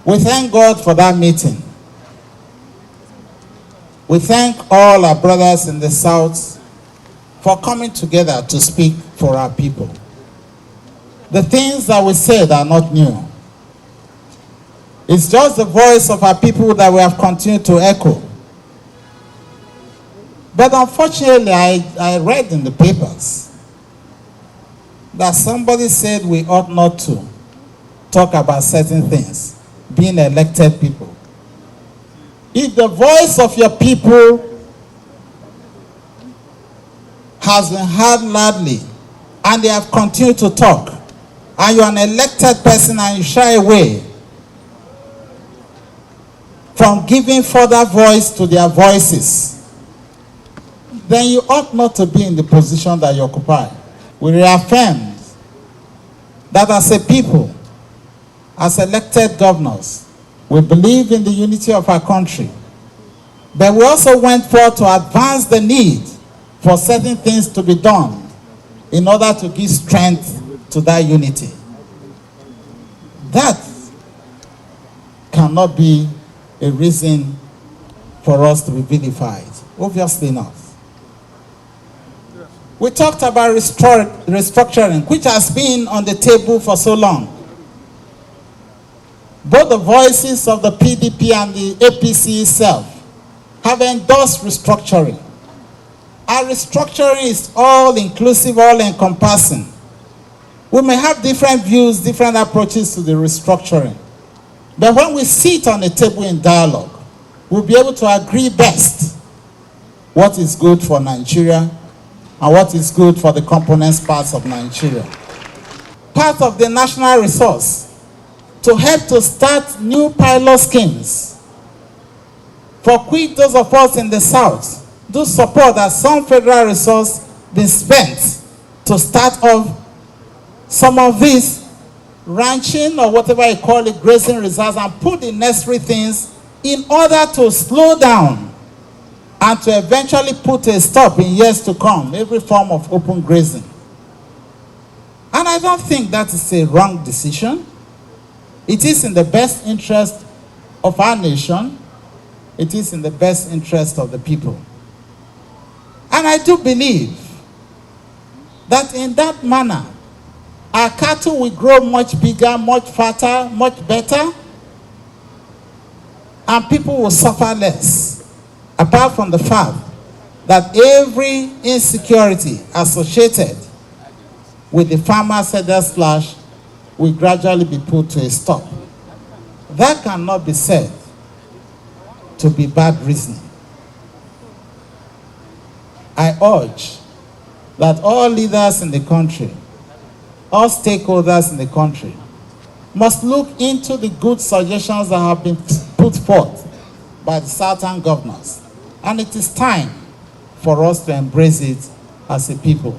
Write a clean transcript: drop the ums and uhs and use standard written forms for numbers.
We thank God for that meeting. We thank all our brothers in the South for coming together to speak for our people. The things that we said are not new. It's just the voice of our people that we have continued to echo. But unfortunately, I read in the papers that somebody said we ought not to talk about certain things, being elected people. If the voice of your people has been heard loudly and they have continued to talk, and you're an elected person and you shy away from giving further voice to their voices, then you ought not to be in the position that you occupy. We reaffirm that as a people, as elected governors, we believe in the unity of our country. But we also went forth to advance the need for certain things to be done in order to give strength to that unity. That cannot be a reason for us to be vilified. Obviously not. We talked about restructuring, which has been on the table for so long. Both the voices of the PDP and the APC itself have endorsed restructuring. Our restructuring is all-inclusive, all-encompassing. We may have different views, different approaches to the restructuring. But when we sit on a table in dialogue, we'll be able to agree best what is good for Nigeria and what is good for the component parts of Nigeria. Part of the national resource to help to start new pilot schemes for which those of us in the South do support that some federal resource be spent to start off some of these ranching or whatever you call it, grazing reserves, and put the necessary things in order to slow down and to eventually put a stop in years to come every form of open grazing. And I don't think that is a wrong decision. It is in the best interest of our nation. It is in the best interest of the people. And I do believe that in that manner, our cattle will grow much bigger, much fatter, much better, and people will suffer less. Apart from the fact that every insecurity associated with the farmer's header slash will gradually be put to a stop. That cannot be said to be bad reasoning. I urge that all leaders in the country, all stakeholders in the country, must look into the good suggestions that have been put forth by the Southern governors. And it is time for us to embrace it as a people.